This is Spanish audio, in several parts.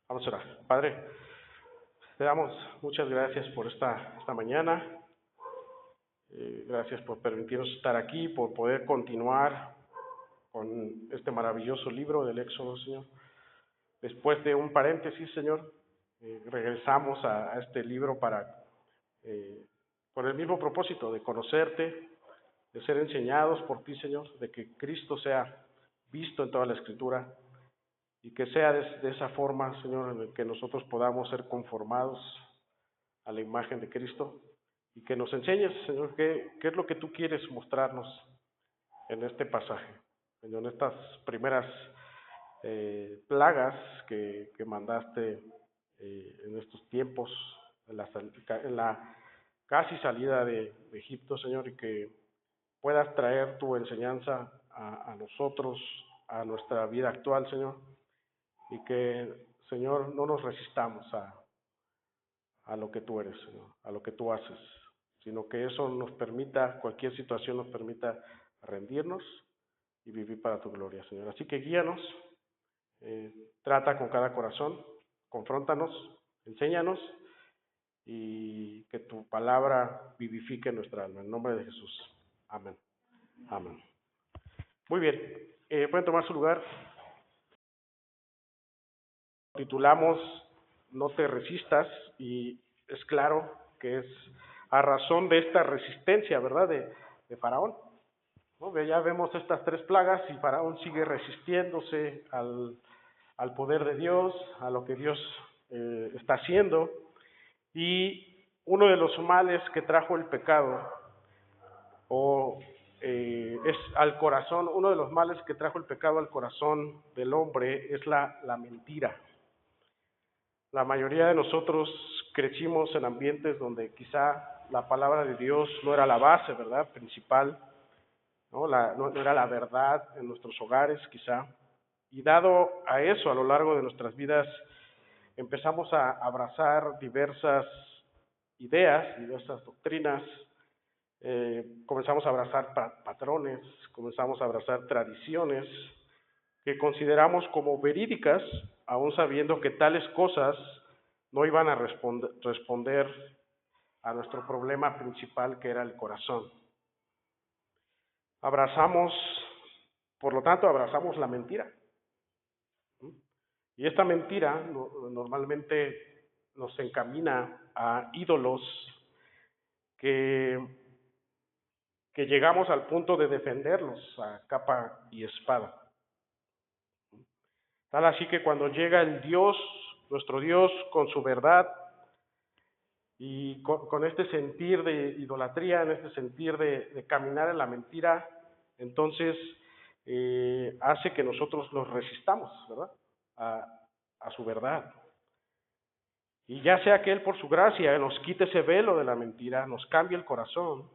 Vamos a orar. Padre, te damos muchas gracias por esta mañana. Gracias por permitirnos estar aquí, por poder continuar con este maravilloso libro del Éxodo, Señor. Después de un paréntesis, Señor, regresamos a este libro con el mismo propósito de conocerte, de ser enseñados por ti, Señor, de que Cristo sea visto en toda la Escritura y que sea de esa forma, Señor, en la que nosotros podamos ser conformados a la imagen de Cristo y que nos enseñes, Señor, qué es lo que tú quieres mostrarnos en este pasaje, en estas primeras plagas que mandaste en estos tiempos, en la casi salida de Egipto, Señor, y que puedas traer tu enseñanza a nosotros, a nuestra vida actual, Señor, y que, Señor, no nos resistamos a lo que tú eres, Señor, a lo que tú haces, sino que eso nos permita, cualquier situación nos permita rendirnos y vivir para tu gloria, Señor. Así que guíanos, trata con cada corazón, confróntanos, enséñanos y que tu palabra vivifique nuestra alma. En nombre de Jesús. Amén. Amén. Muy bien, pueden tomar su lugar. Titulamos No te resistas y es claro que es a razón de esta resistencia, ¿verdad?, de Faraón. ¿No? Ya vemos estas tres plagas y Faraón sigue resistiéndose al poder de Dios, a lo que Dios está haciendo. Y uno de los males que trajo el pecado, es al corazón, uno de los males que trajo el pecado al corazón del hombre es la mentira. La mayoría de nosotros crecimos en ambientes donde quizá la palabra de Dios no era la base, ¿verdad?, principal, no era la verdad en nuestros hogares, quizá. Y dado a eso, a lo largo de nuestras vidas, empezamos a abrazar diversas ideas, diversas doctrinas, comenzamos a abrazar patrones, comenzamos a abrazar tradiciones que consideramos como verídicas, aún sabiendo que tales cosas no iban a responder a nuestro problema principal, que era el corazón. Por lo tanto, abrazamos la mentira. Y esta mentira normalmente nos encamina a ídolos que llegamos al punto de defenderlos a capa y espada. Tal así que cuando llega el Dios, nuestro Dios, con su verdad y con este sentir de idolatría, en este sentir de caminar en la mentira, entonces hace que nosotros nos resistamos, ¿verdad?, a su verdad. Y ya sea que Él por su gracia nos quite ese velo de la mentira, nos cambie el corazón,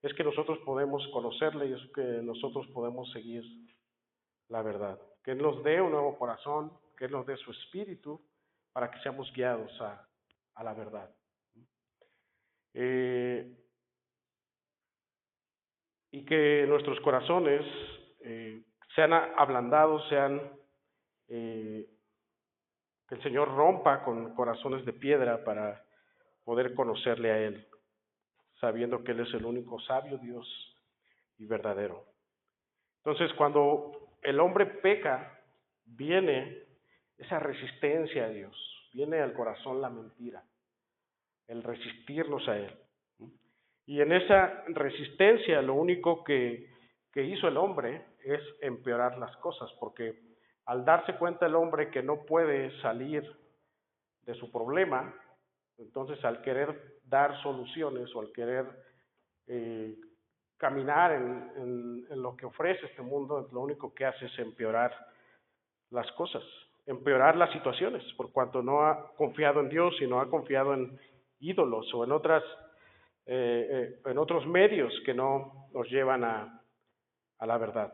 es que nosotros podemos conocerle y es que nosotros podemos seguir la verdad. Que Él nos dé un nuevo corazón, que Él nos dé su espíritu para que seamos guiados a la verdad. Y que nuestros corazones sean ablandados, que el Señor rompa con corazones de piedra para poder conocerle a Él, sabiendo que Él es el único sabio Dios y verdadero. Entonces, cuando el hombre peca, viene esa resistencia a Dios, viene al corazón la mentira, el resistirnos a Él. Y en esa resistencia lo único que hizo el hombre es empeorar las cosas, porque al darse cuenta el hombre que no puede salir de su problema, entonces al querer dar soluciones o al querer caminar en lo que ofrece este mundo, lo único que hace es empeorar las cosas, empeorar las situaciones, por cuanto no ha confiado en Dios, sino ha confiado en ídolos o en otros medios que no nos llevan a la verdad.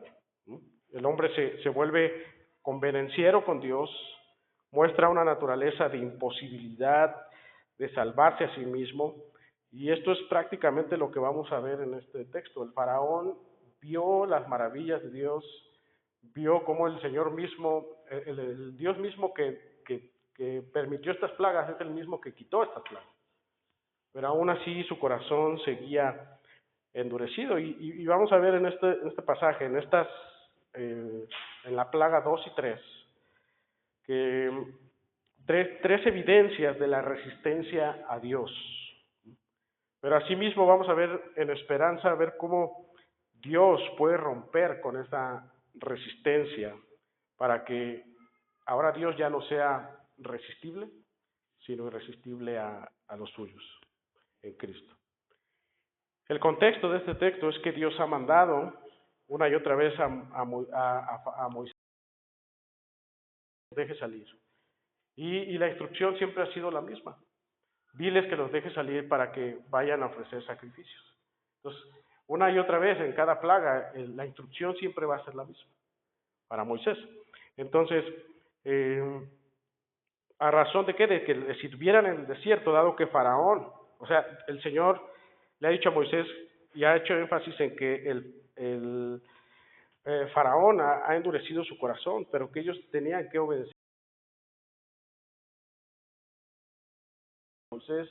El hombre se vuelve convenenciero con Dios, muestra una naturaleza de imposibilidad de salvarse a sí mismo, y esto es prácticamente lo que vamos a ver en este texto. El faraón vio las maravillas de Dios, vio cómo el Señor mismo, el Dios mismo que que permitió estas plagas es el mismo que quitó estas plagas. Pero aún así su corazón seguía endurecido. Y vamos a ver en este pasaje, en la plaga 2 y 3, que tres evidencias de la resistencia a Dios. Pero asimismo vamos a ver en esperanza, a ver cómo Dios puede romper con esa resistencia para que ahora Dios ya no sea resistible, sino irresistible a los suyos en Cristo. El contexto de este texto es que Dios ha mandado una y otra vez a Moisés que los deje salir. Y la instrucción siempre ha sido la misma. Diles que los deje salir para que vayan a ofrecer sacrificios. Entonces, una y otra vez en cada plaga, la instrucción siempre va a ser la misma para Moisés. Entonces, ¿a razón de qué? De que le sirvieran en el desierto, dado que Faraón, o sea, el Señor le ha dicho a Moisés y ha hecho énfasis en que el Faraón ha endurecido su corazón, pero que ellos tenían que obedecer a Moisés,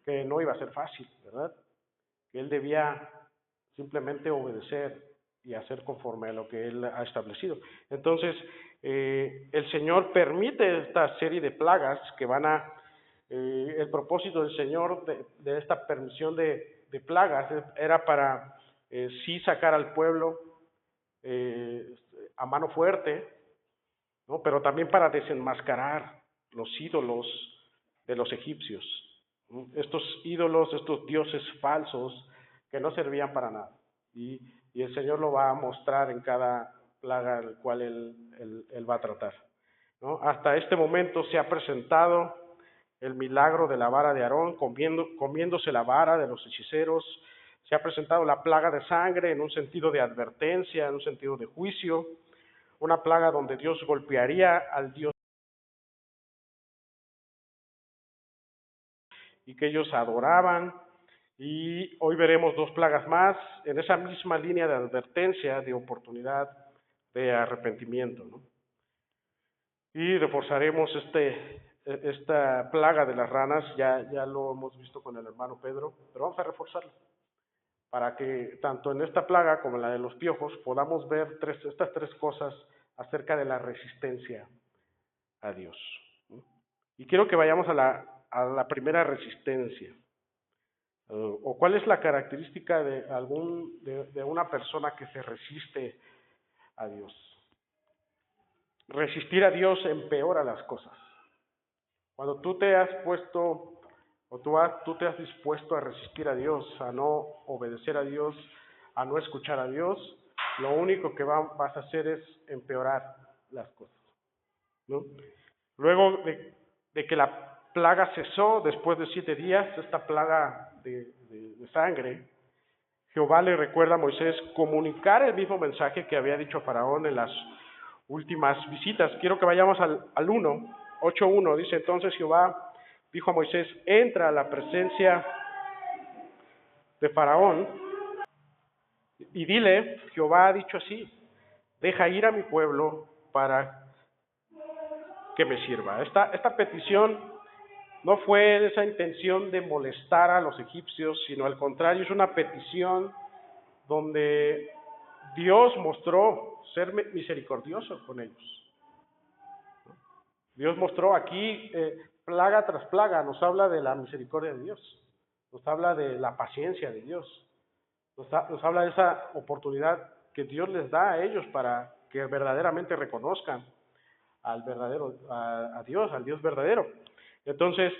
que no iba a ser fácil, ¿verdad? Que él debía simplemente obedecer y hacer conforme a lo que él ha establecido. Entonces, el Señor permite esta serie de plagas que van a... el propósito del Señor de esta permisión de plagas era para sí sacar al pueblo a mano fuerte, ¿no? Pero también para desenmascarar los ídolos de los egipcios, ¿no? Estos ídolos, estos dioses falsos que no servían para nada. Y el Señor lo va a mostrar en cada plaga el cual él va a tratar, ¿no? Hasta este momento se ha presentado el milagro de la vara de Aarón, comiéndose la vara de los hechiceros. Se ha presentado la plaga de sangre en un sentido de advertencia, en un sentido de juicio, una plaga donde Dios golpearía al Dios y que ellos adoraban. Y hoy veremos dos plagas más en esa misma línea de advertencia, de oportunidad, de arrepentimiento, ¿no? Y reforzaremos esta plaga de las ranas, ya lo hemos visto con el hermano Pedro, pero vamos a reforzarlo, para que tanto en esta plaga como en la de los piojos podamos ver estas tres cosas acerca de la resistencia a Dios, ¿no? Y quiero que vayamos a la primera resistencia. ¿O cuál es la característica de una persona que se resiste a Dios? Resistir a Dios empeora las cosas. Cuando tú te has puesto, o tú te has dispuesto a resistir a Dios, a no obedecer a Dios, a no escuchar a Dios, lo único que vas a hacer es empeorar las cosas, ¿no? Luego de que la plaga cesó, después de 7 días, esta plaga de sangre, Jehová le recuerda a Moisés comunicar el mismo mensaje que había dicho Faraón en las últimas visitas. Quiero que vayamos al 8:1, dice: entonces Jehová dijo a Moisés: entra a la presencia de Faraón y dile, Jehová ha dicho así, deja ir a mi pueblo para que me sirva. Esta petición no fue esa intención de molestar a los egipcios, sino al contrario, es una petición donde Dios mostró ser misericordioso con ellos. Dios mostró aquí, plaga tras plaga, nos habla de la misericordia de Dios, nos habla de la paciencia de Dios, nos habla de esa oportunidad que Dios les da a ellos para que verdaderamente reconozcan al verdadero, a Dios, al Dios verdadero. Entonces,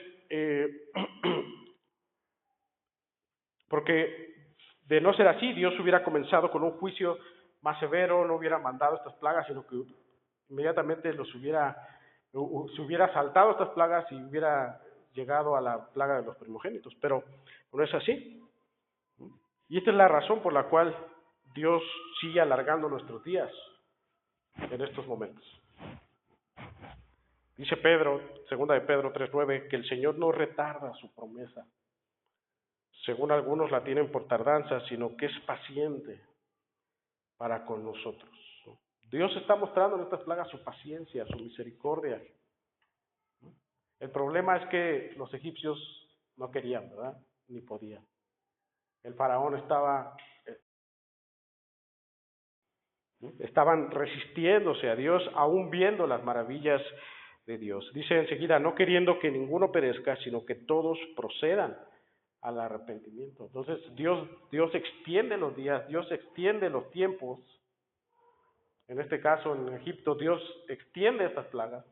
porque de no ser así, Dios hubiera comenzado con un juicio más severo, no hubiera mandado estas plagas, sino que inmediatamente se hubiera saltado estas plagas y hubiera llegado a la plaga de los primogénitos, pero no es así. Y esta es la razón por la cual Dios sigue alargando nuestros días en estos momentos. Dice Pedro, segunda de Pedro 3:9, que el Señor no retarda su promesa, según algunos la tienen por tardanza, sino que es paciente para con nosotros. Dios está mostrando en estas plagas su paciencia, su misericordia. El problema es que los egipcios no querían, ¿verdad? Ni podían. El faraón estaban resistiéndose a Dios, aún viendo las maravillas de Dios. Dice enseguida, no queriendo que ninguno perezca, sino que todos procedan al arrepentimiento. Entonces Dios extiende los días, Dios extiende los tiempos. En este caso, en Egipto, Dios extiende estas plagas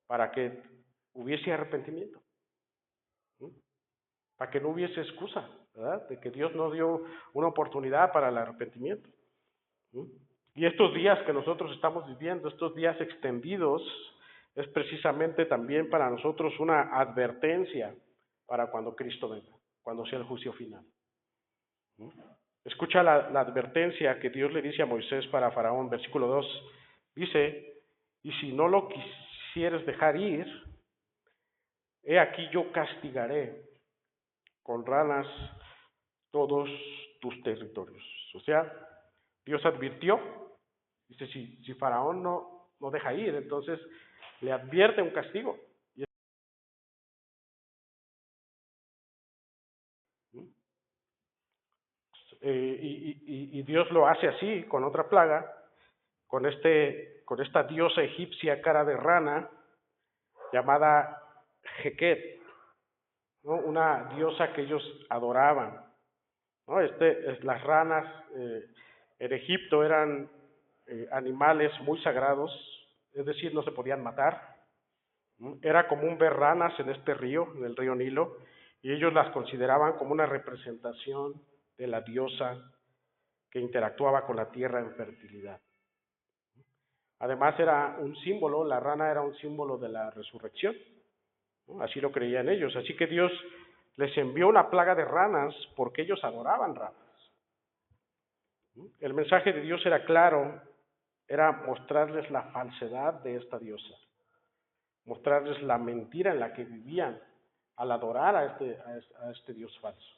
para que hubiese arrepentimiento, ¿sí? Para que no hubiese excusa, ¿verdad? De que Dios no dio una oportunidad para el arrepentimiento, ¿sí? Y estos días que nosotros estamos viviendo, estos días extendidos, es precisamente también para nosotros una advertencia para cuando Cristo venga, cuando sea el juicio final, ¿sí? Escucha la advertencia que Dios le dice a Moisés para Faraón, versículo 2, dice, y si no lo quisieres dejar ir, he aquí yo castigaré con ranas todos tus territorios. O sea, Dios advirtió, dice, si Faraón no deja ir, entonces le advierte un castigo. Y Dios lo hace así, con otra plaga, con esta diosa egipcia cara de rana, llamada Heket, ¿no? Una diosa que ellos adoraban, ¿no? Las ranas en Egipto eran animales muy sagrados, es decir, no se podían matar, ¿no? Era común ver ranas en este río, en el río Nilo, y ellos las consideraban como una representación de la diosa que interactuaba con la tierra en fertilidad. Además era un símbolo, la rana era un símbolo de la resurrección, ¿no? Así lo creían ellos. Así que Dios les envió una plaga de ranas porque ellos adoraban ranas. El mensaje de Dios era claro, era mostrarles la falsedad de esta diosa, mostrarles la mentira en la que vivían al adorar a este Dios falso,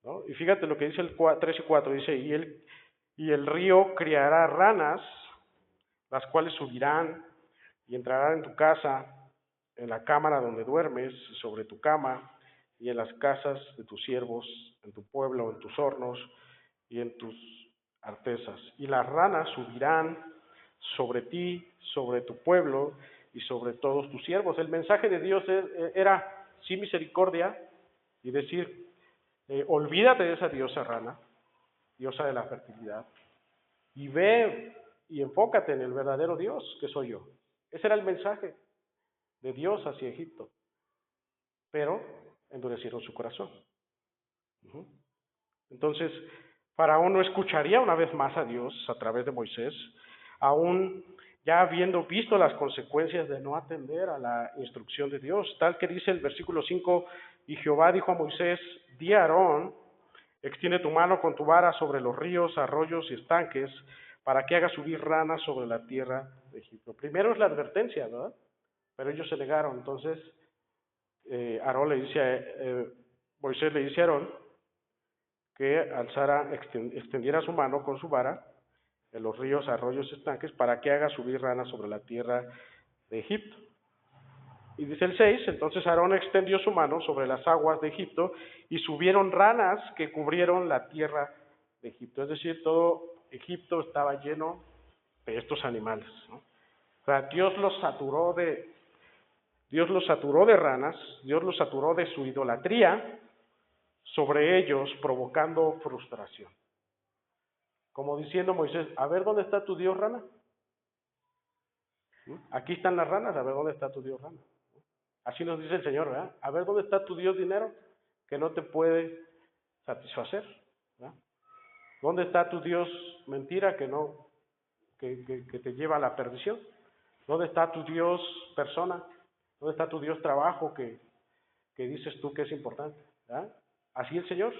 ¿no? Y fíjate lo que dice el 3 y 4, dice, y el río criará ranas, las cuales subirán y entrarán en tu casa, en la cámara donde duermes, sobre tu cama, y en las casas de tus siervos, en tu pueblo, en tus hornos y en tus artesas. Y las ranas subirán sobre ti, sobre tu pueblo y sobre todos tus siervos. El mensaje de Dios era sí misericordia y decir, olvídate de esa diosa rana, diosa de la fertilidad, y ve y enfócate en el verdadero Dios que soy yo. Ese era el mensaje de Dios hacia Egipto, pero endurecieron su corazón. Entonces, Faraón no escucharía una vez más a Dios a través de Moisés, aún ya habiendo visto las consecuencias de no atender a la instrucción de Dios, tal que dice el versículo 5, y Jehová dijo a Moisés, di a Aarón, extiende tu mano con tu vara sobre los ríos, arroyos y estanques, para que haga subir ranas sobre la tierra de Egipto. Primero es la advertencia, ¿verdad? Pero ellos se negaron. Entonces, Moisés le dice a Aarón que extendiera su mano con su vara en los ríos, arroyos y estanques para que haga subir ranas sobre la tierra de Egipto. Y dice el 6, entonces Aarón extendió su mano sobre las aguas de Egipto y subieron ranas que cubrieron la tierra de Egipto. Es decir, todo Egipto estaba lleno de estos animales, ¿no? O sea, Dios los saturó de ranas, Dios los saturó de su idolatría sobre ellos, provocando frustración. Como diciendo Moisés, a ver dónde está tu Dios rana. Aquí están las ranas, a ver dónde está tu Dios rana. Así nos dice el Señor, ¿verdad? A ver dónde está tu Dios dinero, que no te puede satisfacer, ¿verdad? ¿Dónde está tu Dios mentira que te lleva a la perdición? ¿Dónde está tu Dios persona? ¿Dónde está tu Dios trabajo que dices tú que es importante? ¿Verdad? Así el Señor.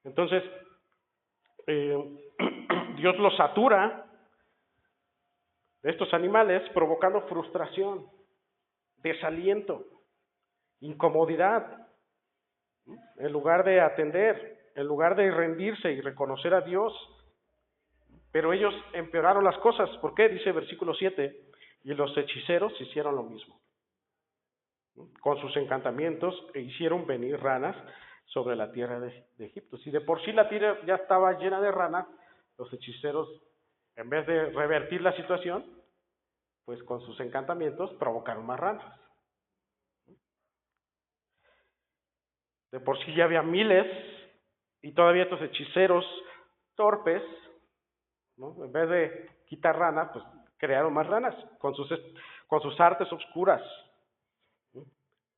Entonces, Dios los satura de estos animales, provocando frustración, desaliento, incomodidad, en lugar de atender, en lugar de rendirse y reconocer a Dios. Pero ellos empeoraron las cosas. ¿Por qué? Dice versículo 7, y los hechiceros hicieron lo mismo. con sus encantamientos e hicieron venir ranas sobre la tierra de Egipto. Si de por sí la tierra ya estaba llena de ranas, los hechiceros, en vez de revertir la situación, pues con sus encantamientos provocaron más ranas. De por sí ya había miles y todavía estos hechiceros torpes, ¿no? En vez de quitar ranas, pues crearon más ranas con sus artes oscuras.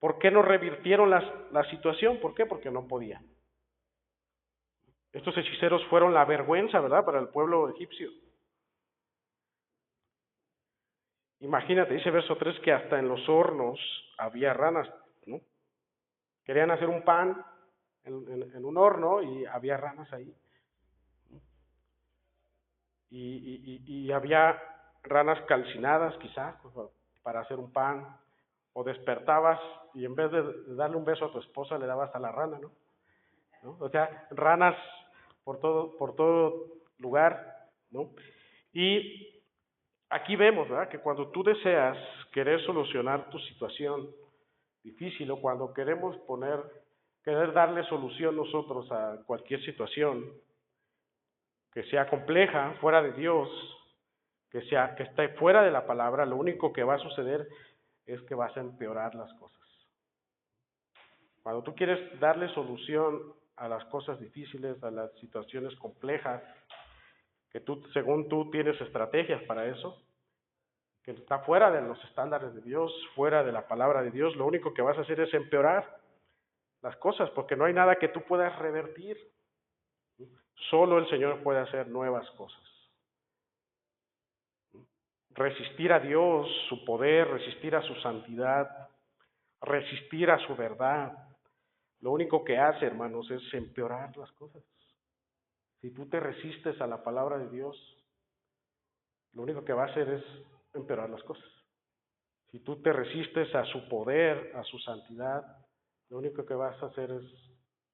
¿Por qué no revirtieron la situación? ¿Por qué? Porque no podían. Estos hechiceros fueron la vergüenza, ¿verdad?, para el pueblo egipcio. Imagínate, dice verso 3 que hasta en los hornos había ranas, ¿no? Querían hacer un pan en un horno y había ranas ahí. Y había ranas calcinadas quizás para hacer un pan, o despertabas y en vez de darle un beso a tu esposa le dabas a la rana, ¿no? O sea, ranas por todo lugar, ¿no? Y aquí vemos, ¿verdad?, que cuando tú deseas querer solucionar tu situación difícil o cuando querer darle solución nosotros a cualquier situación que sea compleja, fuera de Dios, que esté fuera de la palabra, lo único que va a suceder es que vas a empeorar las cosas. Cuando tú quieres darle solución a las cosas difíciles, a las situaciones complejas, que según tú tienes estrategias para eso, que está fuera de los estándares de Dios, fuera de la palabra de Dios, lo único que vas a hacer es empeorar las cosas, porque no hay nada que tú puedas revertir. Solo el Señor puede hacer nuevas cosas. Resistir a Dios, su poder, resistir a su santidad, resistir a su verdad, lo único que hace, hermanos, es empeorar las cosas. Si tú te resistes a la palabra de Dios, lo único que va a hacer es empeorar las cosas. Si tú te resistes a su poder, a su santidad, lo único que vas a hacer es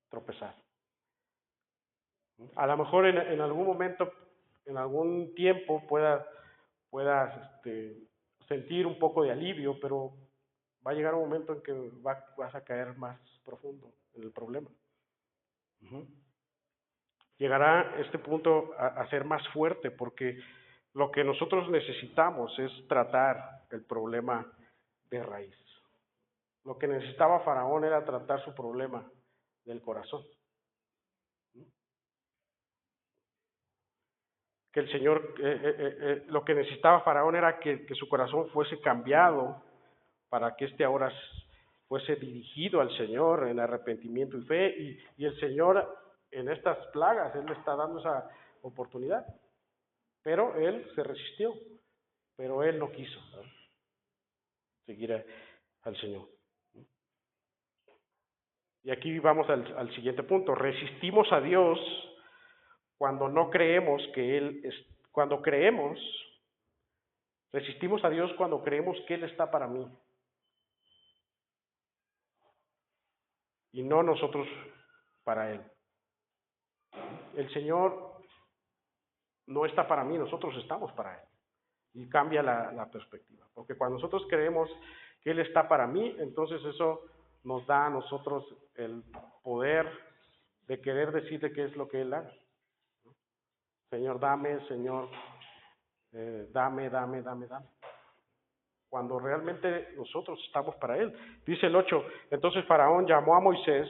tropezar. A lo mejor en algún momento, en algún tiempo puedas sentir un poco de alivio, pero va a llegar un momento en que vas a caer más profundo en el problema. Llegará este punto a ser más fuerte porque lo que nosotros necesitamos es tratar el problema de raíz. Lo que necesitaba Faraón era tratar su problema del corazón. Que el Señor, lo que necesitaba Faraón era que su corazón fuese cambiado para que ahora fuese dirigido al Señor en arrepentimiento y fe, y el Señor en estas plagas, Él le está dando esa oportunidad, pero Él se resistió, pero Él no quiso, ¿no?, seguir al Señor. Y aquí vamos al siguiente punto: resistimos a Dios cuando no creemos que Él es, resistimos a Dios cuando creemos que Él está para mí y no nosotros para Él. El Señor no está para mí, nosotros estamos para Él. Y cambia la perspectiva, porque cuando nosotros creemos que Él está para mí, entonces eso nos da a nosotros el poder de querer decirle qué es lo que Él haga. Señor, dame, Señor, dame. Cuando realmente nosotros estamos para Él. Dice el 8, entonces Faraón llamó a Moisés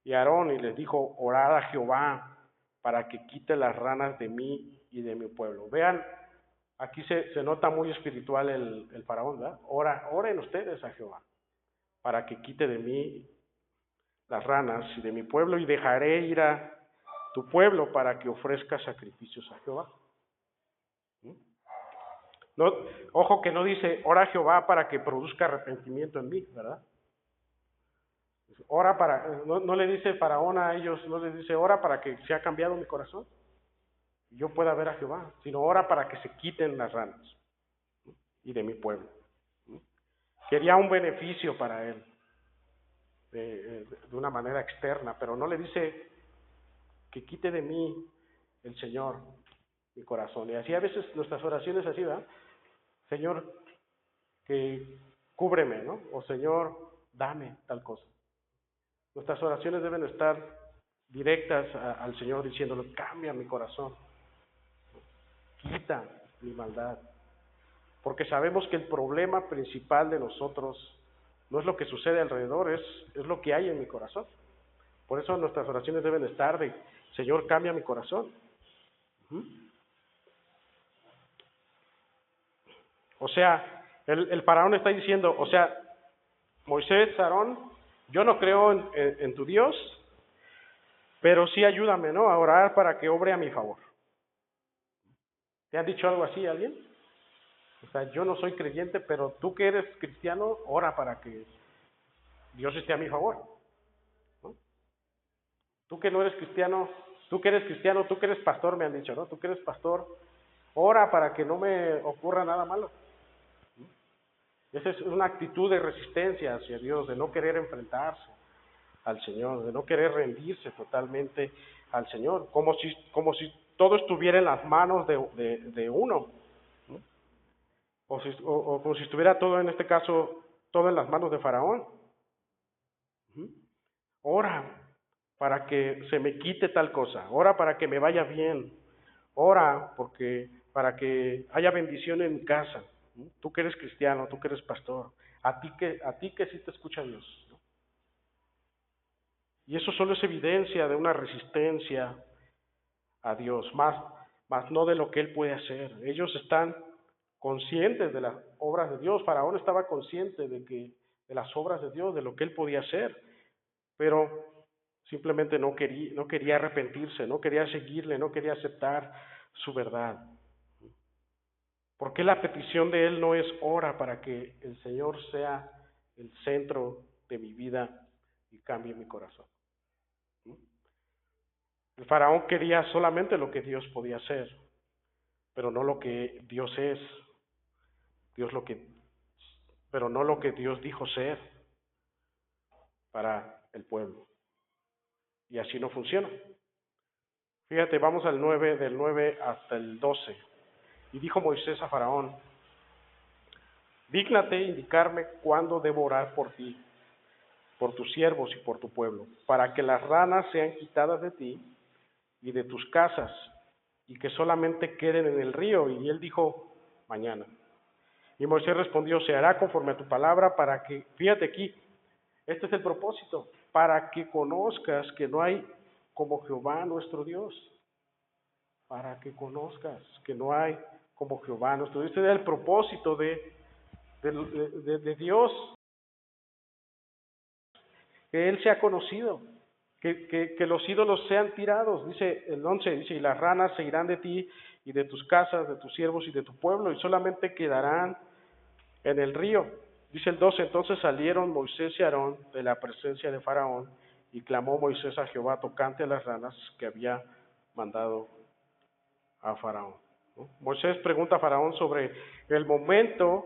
y a Aarón y les dijo: orad a Jehová para que quite las ranas de mí y de mi pueblo. Vean, aquí se nota muy espiritual el Faraón, ¿verdad? Oren ustedes a Jehová para que quite de mí las ranas y de mi pueblo, y dejaré ir a tu pueblo para que ofrezca sacrificios a Jehová. No, ojo que no dice ora a Jehová para que produzca arrepentimiento en mí, ¿verdad? No le dice Faraón a ellos, no les dice ora para que sea cambiado mi corazón y yo pueda ver a Jehová, sino ora para que se quiten las ranas y de mi pueblo. Quería un beneficio para él de una manera externa, pero no le dice que quite de mí el Señor mi corazón. Y así a veces nuestras oraciones así, ¿verdad? Señor, que cúbreme, ¿no? O Señor, dame tal cosa. Nuestras oraciones deben estar directas al Señor diciéndole, cambia mi corazón, quita mi maldad. Porque sabemos que el problema principal de nosotros no es lo que sucede alrededor, es lo que hay en mi corazón. Por eso nuestras oraciones deben estar de, Señor, cambia mi corazón. ¿Mm? O sea, el faraón está diciendo, o sea, Moisés, Aarón, yo no creo en tu Dios, pero sí ayúdame, ¿no? A orar para que obre a mi favor. ¿Te han dicho algo así alguien? O sea, yo no soy creyente, pero tú que eres cristiano, ora para que Dios esté a mi favor, ¿no? Tú que no eres cristiano, tú que eres cristiano, tú que eres pastor, me han dicho, ¿no? Tú que eres pastor, ora para que no me ocurra nada malo. Esa es una actitud de resistencia hacia Dios, de no querer enfrentarse al Señor, de no querer rendirse totalmente al Señor, como si todo estuviera en las manos de uno, ¿no? O como si estuviera todo, en este caso, todo en las manos de Faraón. ¿Mm? Ora para que se me quite tal cosa, ora para que me vaya bien, ora para que haya bendición en mi casa. ¿Mm? Tú que eres cristiano, tú que eres pastor, a ti que sí te escucha Dios, ¿no? Y eso solo es evidencia de una resistencia a Dios, más no de lo que Él puede hacer. Ellos están conscientes de las obras de Dios. Faraón estaba consciente de las obras de Dios, de lo que Él podía hacer, pero simplemente no quería arrepentirse, no quería seguirle, no quería aceptar su verdad. Porque la petición de Él no es ora para que el Señor sea el centro de mi vida y cambie mi corazón. El faraón quería solamente lo que Dios podía hacer, pero no lo que Dios es, pero no lo que Dios dijo ser para el pueblo. Y así no funciona. Fíjate, vamos al 9, del 9 hasta el 12. Y dijo Moisés a Faraón, dígnate indicarme cuándo debo orar por ti, por tus siervos y por tu pueblo, para que las ranas sean quitadas de ti y de tus casas, y que solamente queden en el río. Y él dijo, mañana. Y Moisés respondió, se hará conforme a tu palabra para que, fíjate aquí, este es el propósito, para que conozcas que no hay como Jehová nuestro Dios. Para que conozcas que no hay como Jehová nuestro Dios. Este es el propósito de Dios, que Él sea conocido, que los ídolos sean tirados. Dice el 11, dice, y las ranas se irán de ti y de tus casas, de tus siervos y de tu pueblo, y solamente quedarán en el río. Dice el 12, entonces salieron Moisés y Aarón de la presencia de Faraón, y clamó Moisés a Jehová tocante a las ranas que había mandado a Faraón, ¿no? Moisés pregunta a Faraón sobre el momento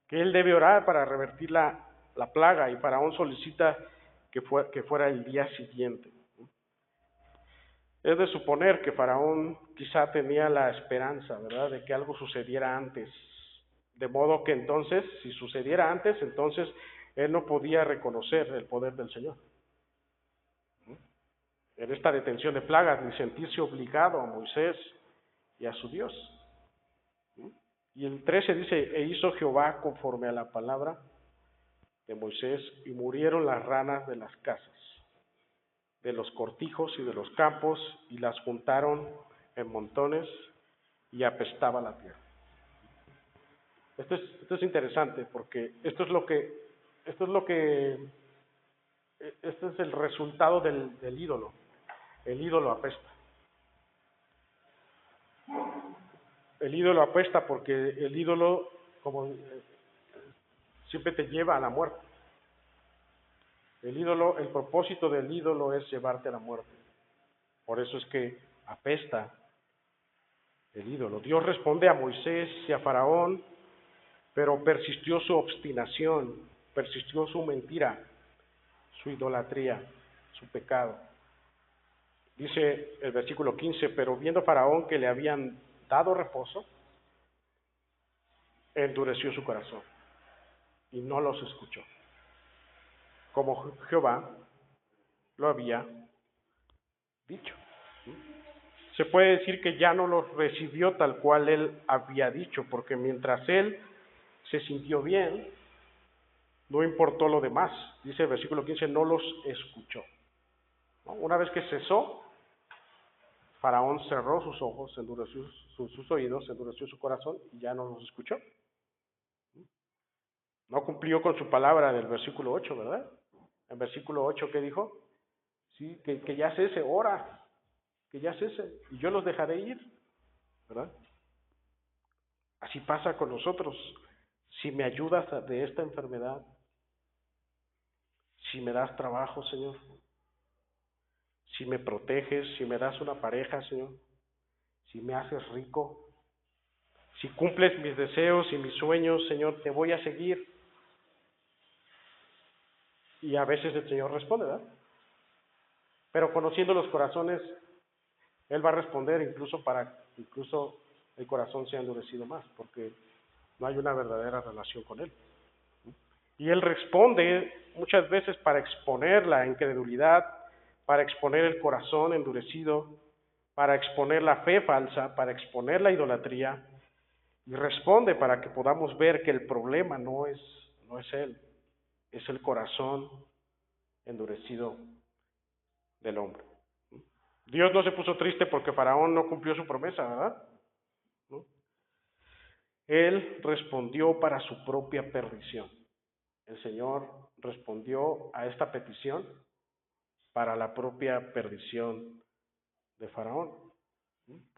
que él debe orar para revertir la plaga, y Faraón solicita que fuera el día siguiente. Es de suponer que Faraón quizá tenía la esperanza, ¿verdad?, de que algo sucediera antes. De modo que entonces, si sucediera antes, entonces él no podía reconocer el poder del Señor. En esta detención de plagas, ni sentirse obligado a Moisés y a su Dios. Y el 13 dice, e hizo Jehová conforme a la palabra de Moisés, y murieron las ranas de las casas, de los cortijos y de los campos, y las juntaron en montones, y apestaba la tierra. Esto es interesante, porque este es el resultado del ídolo. El ídolo apesta. El ídolo apesta porque el ídolo, como siempre te lleva a la muerte. El propósito del ídolo es llevarte a la muerte. Por eso es que apesta el ídolo. Dios responde a Moisés y a Faraón, pero persistió su obstinación, persistió su mentira, su idolatría, su pecado. Dice el versículo 15, pero viendo Faraón que le habían dado reposo, endureció su corazón. y no los escuchó, como Jehová lo había dicho. Se puede decir que ya no los recibió tal cual él había dicho, porque mientras él se sintió bien, no importó lo demás. Dice el versículo 15, no los escuchó, ¿no? Una vez que cesó, Faraón cerró sus ojos, endureció sus oídos, endureció su corazón y ya no los escuchó. No cumplió con su palabra del versículo 8, ¿verdad? En versículo 8, ¿qué dijo? Sí, que ya cese, ora, que ya cese, y yo los dejaré ir, ¿verdad? Así pasa con nosotros. Si me ayudas de esta enfermedad, si me das trabajo, Señor, si me proteges, si me das una pareja, Señor, si me haces rico, si cumples mis deseos y mis sueños, Señor, te voy a seguir. Y a veces el Señor responde, ¿verdad? Pero conociendo los corazones, Él va a responder incluso el corazón se ha endurecido más, porque no hay una verdadera relación con Él. Y Él responde muchas veces para exponer la incredulidad, para exponer el corazón endurecido, para exponer la fe falsa, para exponer la idolatría, y responde para que podamos ver que el problema no es Él, es el corazón endurecido del hombre. Dios no se puso triste porque Faraón no cumplió su promesa, ¿verdad? ¿No? Él respondió para su propia perdición. El Señor respondió a esta petición para la propia perdición de Faraón.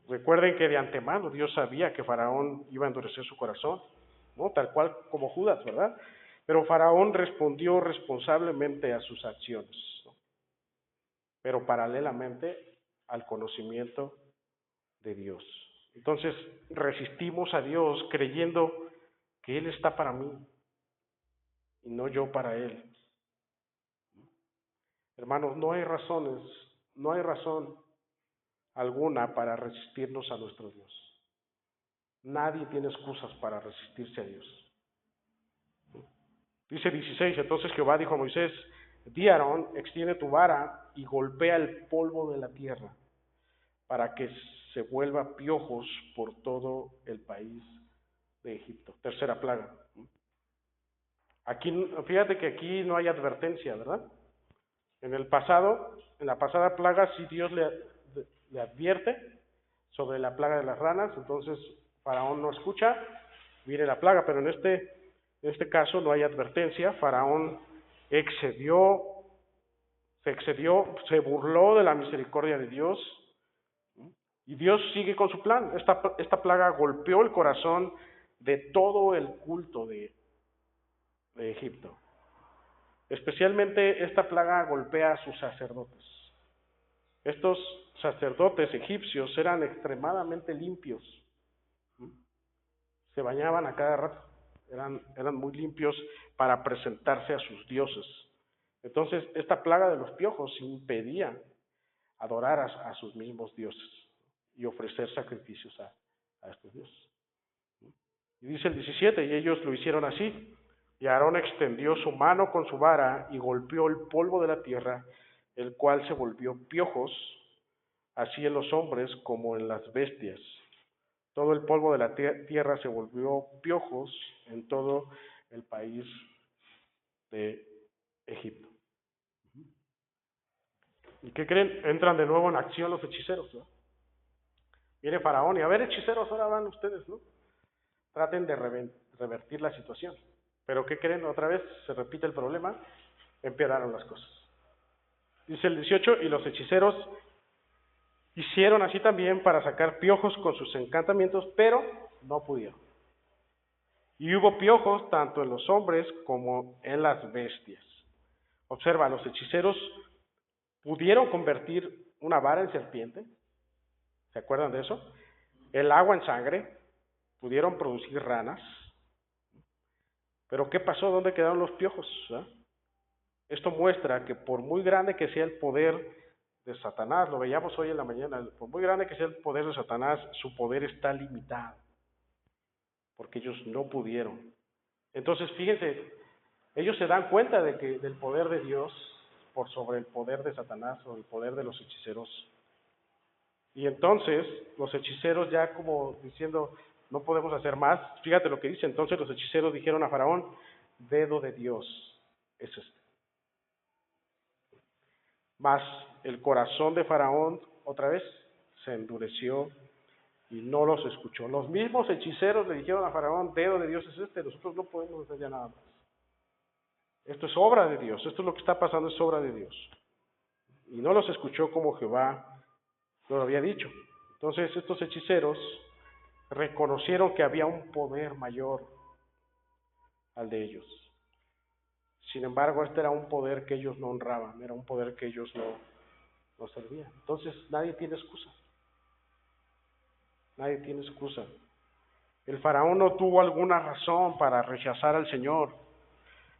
Recuerden que de antemano Dios sabía que Faraón iba a endurecer su corazón, ¿no? Tal cual como Judas, ¿verdad? Pero Faraón respondió responsablemente a sus acciones, ¿no? Pero paralelamente al conocimiento de Dios. Entonces resistimos a Dios creyendo que Él está para mí y no yo para Él. Hermanos, no hay razón alguna para resistirnos a nuestro Dios. Nadie tiene excusas para resistirse a Dios. Dice 16, entonces Jehová dijo a Moisés, di a Aarón, extiende tu vara y golpea el polvo de la tierra, para que se vuelva piojos por todo el país de Egipto. Tercera plaga. Aquí, fíjate que aquí no hay advertencia, ¿verdad? En la pasada plaga, sí Dios le advierte sobre la plaga de las ranas, entonces Faraón no escucha, viene la plaga, pero en este caso no hay advertencia. Faraón se burló de la misericordia de Dios, y Dios sigue con su plan. Esta plaga golpeó el corazón de todo el culto de Egipto. Especialmente esta plaga golpea a sus sacerdotes. Estos sacerdotes egipcios eran extremadamente limpios. Se bañaban a cada rato. Eran muy limpios para presentarse a sus dioses. Entonces, esta plaga de los piojos impedía adorar a sus mismos dioses y ofrecer sacrificios a estos dioses. Y dice el 17, y ellos lo hicieron así. Y Aarón extendió su mano con su vara y golpeó el polvo de la tierra, el cual se volvió piojos, así en los hombres como en las bestias. Todo el polvo de la tierra se volvió piojos en todo el país de Egipto. ¿Y qué creen? Entran de nuevo en acción los hechiceros, ¿no? Viene Faraón y a ver, hechiceros, ahora van ustedes, ¿no? Traten de revertir la situación. Pero ¿qué creen? Otra vez se repite el problema, empeoraron las cosas. Dice el 18, y los hechiceros hicieron así también para sacar piojos con sus encantamientos, pero no pudieron. Y hubo piojos tanto en los hombres como en las bestias. Observa, los hechiceros pudieron convertir una vara en serpiente. ¿Se acuerdan de eso? El agua en sangre. Pudieron producir ranas. Pero ¿qué pasó? ¿Dónde quedaron los piojos? ¿Ah? Esto muestra que por muy grande que sea el poder de Satanás, lo veíamos hoy en la mañana, por muy grande que sea el poder de Satanás, su poder está limitado, porque ellos no pudieron. Entonces, fíjense, Ellos se dan cuenta de que del poder de Dios por sobre el poder de Satanás o el poder de los hechiceros. Y entonces los hechiceros, ya como diciendo, no podemos hacer más, fíjate lo que dice, entonces los hechiceros dijeron a Faraón, dedo de Dios es este. Mas el corazón de Faraón, otra vez, se endureció y no los escuchó. Los mismos hechiceros le dijeron a Faraón, dedo de Dios es este, nosotros no podemos hacer ya nada más. Esto es obra de Dios, esto es lo que está pasando, es obra de Dios. Y no los escuchó como Jehová lo había dicho. Entonces estos hechiceros reconocieron que había un poder mayor al de ellos. Sin embargo, este era un poder que ellos no honraban, era un poder que ellos no servían. Entonces nadie tiene excusa. Nadie tiene excusa. El faraón no tuvo alguna razón para rechazar al Señor.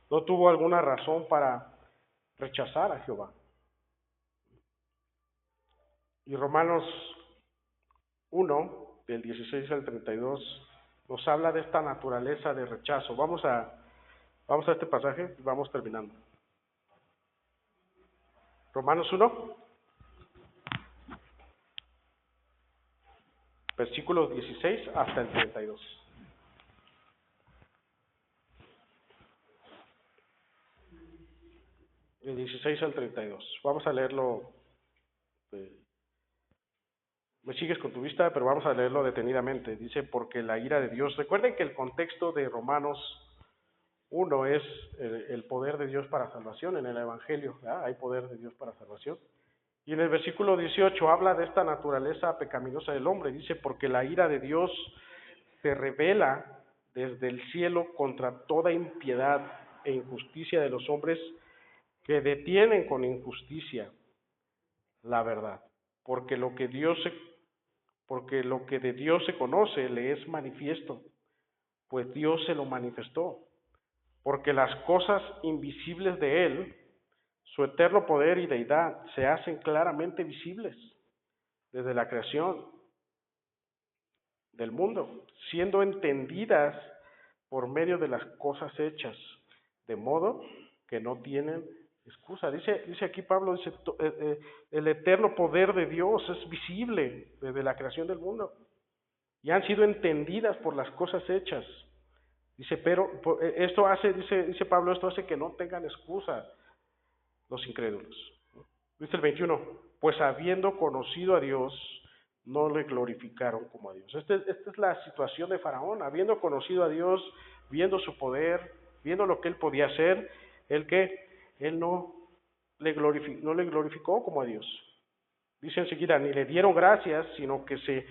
No tuvo alguna razón para rechazar a Jehová. Y Romanos 1, del 16 al 32, nos habla de esta naturaleza de rechazo. Vamos a este pasaje y vamos terminando. Romanos 1, versículos 16 hasta el 32. De 16 al 32. Vamos a leerlo. Me sigues con tu vista, pero vamos a leerlo detenidamente. Dice, porque la ira de Dios. Recuerden que el contexto de Romanos 1 es el poder de Dios para salvación en el Evangelio. ¿Verdad? Hay poder de Dios para salvación. Y en el versículo 18 habla de esta naturaleza pecaminosa del hombre. Dice, porque la ira de Dios se revela desde el cielo contra toda impiedad e injusticia de los hombres que detienen con injusticia la verdad. Porque lo que de Dios se conoce le es manifiesto, pues Dios se lo manifestó. Porque las cosas invisibles de Él, su eterno poder y deidad, se hacen claramente visibles desde la creación del mundo, siendo entendidas por medio de las cosas hechas, de modo que no tienen excusa. Dice aquí Pablo, dice, el eterno poder de Dios es visible desde la creación del mundo y han sido entendidas por las cosas hechas. Dice, pero esto hace, dice Pablo, esto hace que no tengan excusa los incrédulos. Dice el 21, pues habiendo conocido a Dios, no le glorificaron como a Dios. Esta es la situación de Faraón, habiendo conocido a Dios, viendo su poder, viendo lo que él podía hacer, él no le glorificó como a Dios. Dice enseguida, ni le dieron gracias, sino que se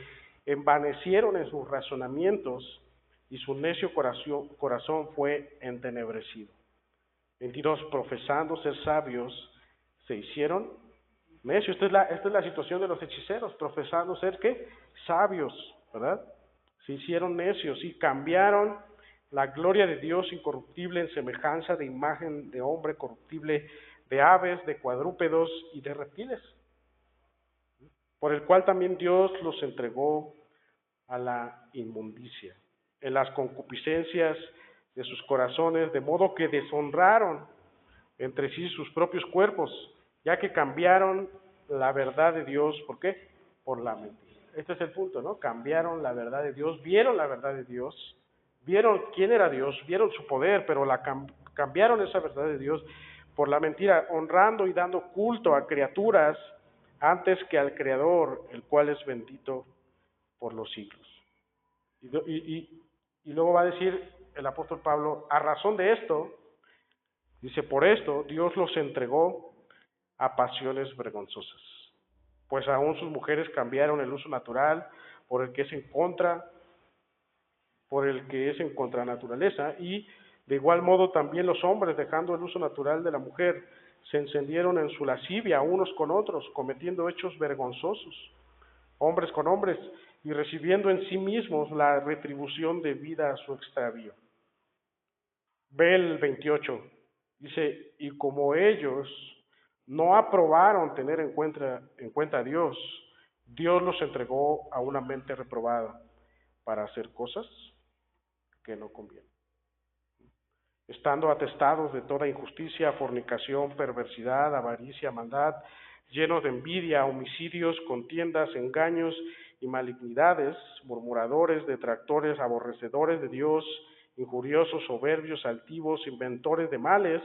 envanecieron en sus razonamientos y su necio corazón fue entenebrecido. 22, profesando ser sabios, se hicieron necios. Esta es la situación de los hechiceros, profesando ser, ¿qué? Sabios, ¿verdad? Se hicieron necios y cambiaron la gloria de Dios incorruptible en semejanza de imagen de hombre corruptible, de aves, de cuadrúpedos y de reptiles, por el cual también Dios los entregó a la inmundicia, en las concupiscencias de sus corazones, de modo que deshonraron entre sí sus propios cuerpos, ya que cambiaron la verdad de Dios. ¿Por qué? Por la mentira. Este es el punto, ¿no? Cambiaron la verdad de Dios, vieron la verdad de Dios, vieron quién era Dios, vieron su poder, pero cambiaron esa verdad de Dios por la mentira, honrando y dando culto a criaturas antes que al Creador, el cual es bendito por los siglos. Y luego va a decir el apóstol Pablo, a razón de esto, dice, por esto Dios los entregó a pasiones vergonzosas, pues aún sus mujeres cambiaron el uso natural por el que es en contra naturaleza, y de igual modo también los hombres, dejando el uso natural de la mujer, se encendieron en su lascivia unos con otros, cometiendo hechos vergonzosos, hombres con hombres, y recibiendo en sí mismos la retribución debida a su extravío. Ve el 28, dice, y como ellos no aprobaron tener en cuenta a Dios, Dios los entregó a una mente reprobada para hacer cosas que no convienen. estando atestados de toda injusticia, fornicación, perversidad, avaricia, maldad, llenos de envidia, homicidios, contiendas, engaños y malignidades, murmuradores, detractores, aborrecedores de Dios, injuriosos, soberbios, altivos, inventores de males,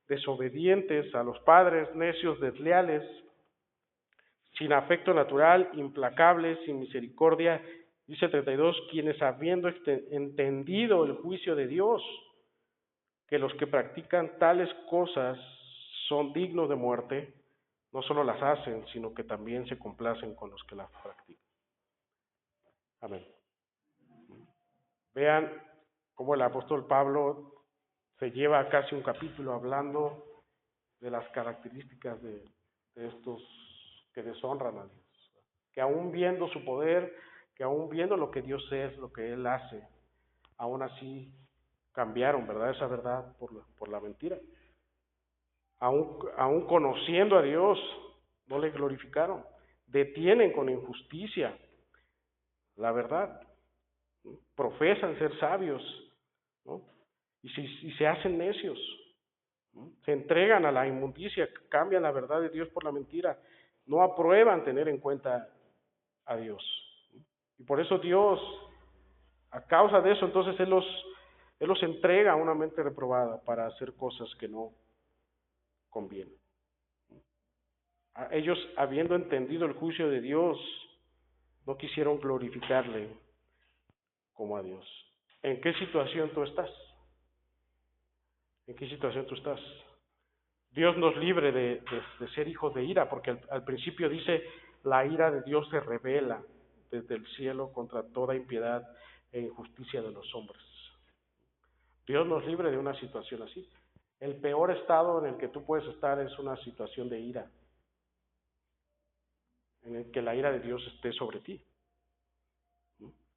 desobedientes a los padres, necios, desleales, sin afecto natural, implacables, sin misericordia. Dice el 32, quienes habiendo entendido el juicio de Dios, que los que practican tales cosas son dignos de muerte, no solo las hacen, sino que también se complacen con los que las practican. Amén. Vean cómo el apóstol Pablo se lleva casi un capítulo hablando de las características de estos que deshonran a Dios, que aún viendo su poder, que aún viendo lo que Dios es, lo que Él hace, aún así cambiaron, ¿verdad? Esa verdad por la mentira. Aún conociendo a Dios, no le glorificaron. Detienen con injusticia la verdad. ¿No? Profesan ser sabios, ¿no? Y se hacen necios, ¿no? Se entregan a la inmundicia, cambian la verdad de Dios por la mentira. No aprueban tener en cuenta a Dios. Y por eso Dios, a causa de eso, entonces Él los entrega a una mente reprobada para hacer cosas que no convienen. A ellos, habiendo entendido el juicio de Dios, no quisieron glorificarle como a Dios. ¿En qué situación tú estás? ¿En qué situación tú estás? Dios nos libre de ser hijos de ira, porque al principio dice, la ira de Dios se revela desde el cielo contra toda impiedad e injusticia de los hombres. Dios nos libre de una situación así. El peor estado en el que tú puedes estar es una situación de ira, en el que la ira de Dios esté sobre ti.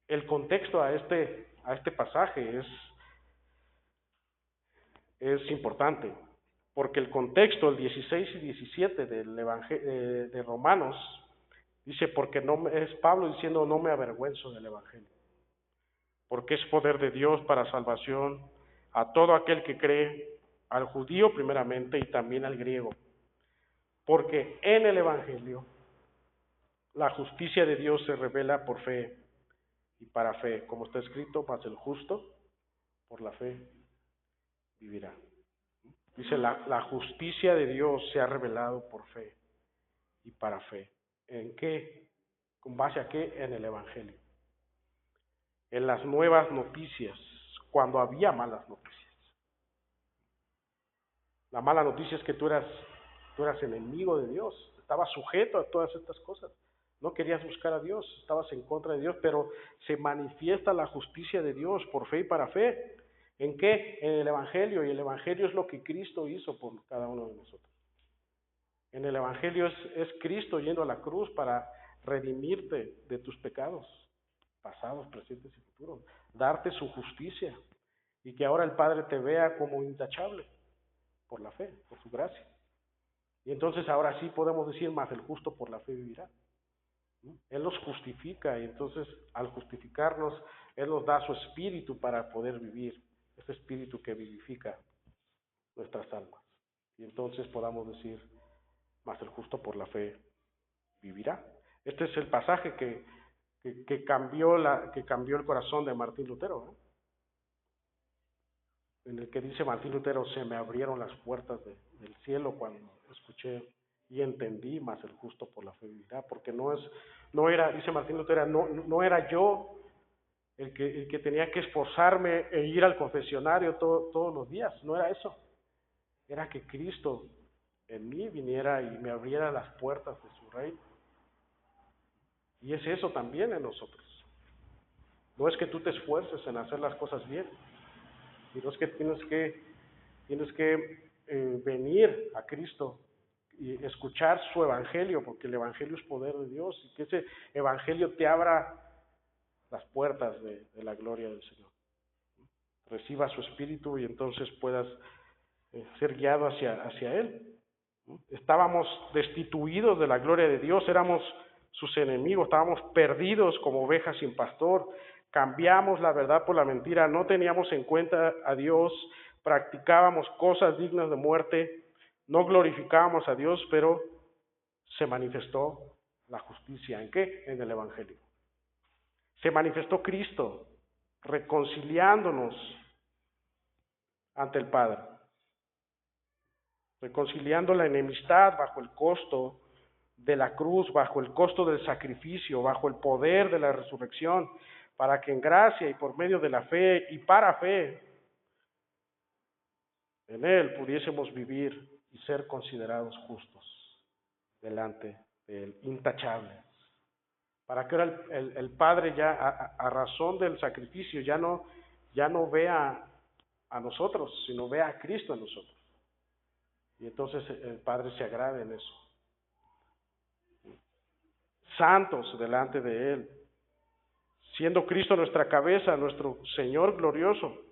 El contexto a este pasaje es importante, porque el contexto, el 16 y 17 del Evangelio de Romanos, dice, porque no es Pablo diciendo, no me avergüenzo del Evangelio, porque es poder de Dios para salvación a todo aquel que cree, al judío primeramente y también al griego, porque en el Evangelio la justicia de Dios se revela por fe y para fe, como está escrito, mas el justo por la fe vivirá. Dice, la justicia de Dios se ha revelado por fe y para fe. ¿En qué? ¿Con base a qué? En el Evangelio. En las nuevas noticias, cuando había malas noticias. La mala noticia es que tú eras enemigo de Dios, estabas sujeto a todas estas cosas. No querías buscar a Dios, estabas en contra de Dios, pero se manifiesta la justicia de Dios por fe y para fe. ¿En qué? En el Evangelio, y el Evangelio es lo que Cristo hizo por cada uno de nosotros. En el Evangelio es Cristo yendo a la cruz para redimirte de tus pecados, pasados, presentes y futuros, darte su justicia, y que ahora el Padre te vea como intachable, por la fe, por su gracia. Y entonces ahora sí podemos decir, más el justo por la fe vivirá. Él nos justifica, y entonces al justificarnos, Él nos da su espíritu para poder vivir, ese espíritu que vivifica nuestras almas. Y entonces podamos decir, más el justo por la fe vivirá. Este es el pasaje que cambió el corazón de Martín Lutero, ¿no? En el que dice Martín Lutero, se me abrieron las puertas del cielo cuando escuché y entendí, más el justo por la fe vivirá, porque no era, dice Martín Lutero, no era yo el que tenía que esforzarme e ir al confesionario todos los días, no era eso, era que Cristo en mí viniera y me abriera las puertas de su reino. Y es eso también en nosotros. No es que tú te esfuerces en hacer las cosas bien, sino es que tienes que venir a Cristo y escuchar su evangelio, porque el evangelio es poder de Dios, y que ese evangelio te abra las puertas de la gloria del Señor. Reciba su espíritu y entonces puedas ser guiado hacia Él. Estábamos destituidos de la gloria de Dios, éramos sus enemigos, estábamos perdidos como ovejas sin pastor, cambiamos la verdad por la mentira, no teníamos en cuenta a Dios, practicábamos cosas dignas de muerte, no glorificábamos a Dios, pero se manifestó la justicia. ¿En qué? En el Evangelio. Se manifestó Cristo reconciliándonos ante el Padre, reconciliando la enemistad bajo el costo de la cruz, bajo el costo del sacrificio, bajo el poder de la resurrección, para que en gracia y por medio de la fe y para fe en Él pudiésemos vivir y ser considerados justos delante de Él, intachables. Para que ahora el Padre ya a razón del sacrificio ya no vea a nosotros, sino vea a Cristo en nosotros. Y entonces el Padre se agrade en eso. Santos delante de Él, siendo Cristo nuestra cabeza, nuestro Señor glorioso.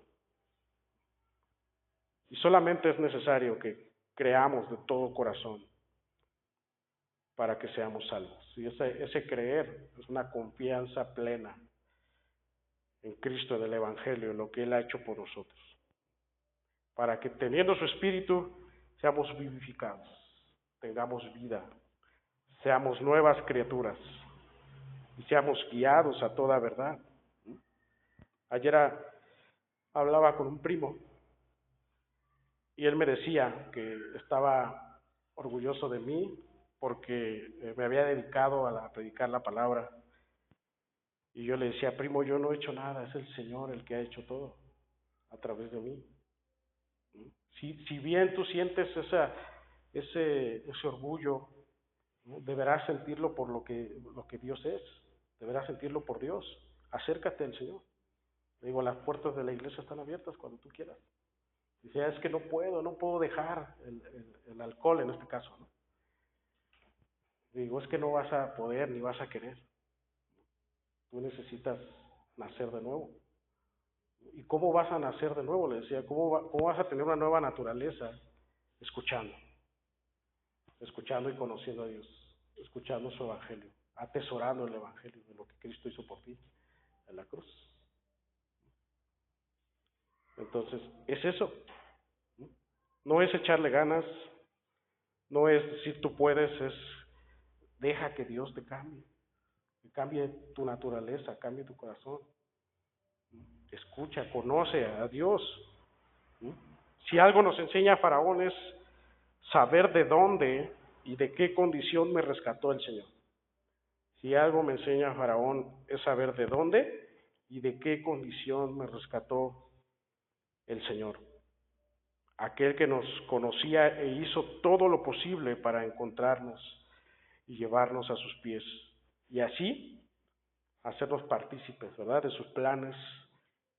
Y solamente es necesario que creamos de todo corazón para que seamos salvos. Y ese creer es una confianza plena en Cristo, en el Evangelio, en lo que Él ha hecho por nosotros. Para que teniendo su Espíritu seamos vivificados, tengamos vida, seamos nuevas criaturas y seamos guiados a toda verdad. Ayer hablaba con un primo y él me decía que estaba orgulloso de mí porque me había dedicado a predicar la palabra. Y yo le decía, primo, yo no he hecho nada, es el Señor el que ha hecho todo a través de mí. Si bien tú sientes ese orgullo, ¿no? Deberás sentirlo por lo que Dios es, deberás sentirlo por Dios. Acércate al Señor. Le digo, las puertas de la iglesia están abiertas cuando tú quieras. Dice, es que no puedo dejar el alcohol en este caso, ¿no? Digo, es que no vas a poder ni vas a querer. Tú necesitas nacer de nuevo. ¿Y cómo vas a nacer de nuevo? Le decía, ¿cómo vas a tener una nueva naturaleza? Escuchando y conociendo a Dios, escuchando su Evangelio, atesorando el Evangelio de lo que Cristo hizo por ti en la cruz. Entonces, es eso. No es echarle ganas, no es decir tú puedes, es deja que Dios te cambie, que cambie tu naturaleza, cambie tu corazón. Escucha, conoce a Dios. Si algo nos enseña Faraón es saber de dónde y de qué condición me rescató el Señor. Si algo me enseña Faraón es saber de dónde y de qué condición me rescató el Señor. Aquel que nos conocía e hizo todo lo posible para encontrarnos y llevarnos a sus pies. Y así hacernos partícipes, ¿verdad?, de sus planes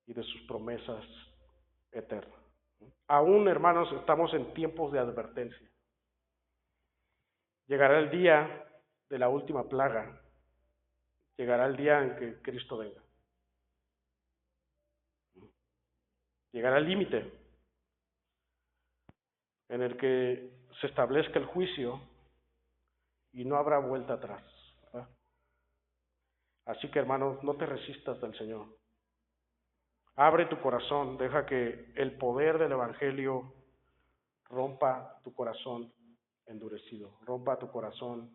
y de sus promesas eternas. Aún, hermanos, estamos en tiempos de advertencia. Llegará el día de la última plaga. Llegará el día en que Cristo venga. Llegará el límite en el que se establezca el juicio y no habrá vuelta atrás, ¿verdad? Así que, hermanos, no te resistas del Señor. Abre tu corazón, deja que el poder del Evangelio rompa tu corazón endurecido, rompa tu corazón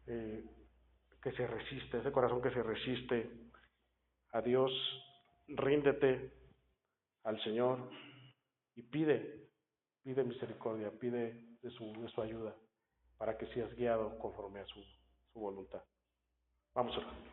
que se resiste, ese corazón que se resiste a Dios. Ríndete al Señor y pide misericordia, pide de su ayuda para que seas guiado conforme a su voluntad. Vamos a orar.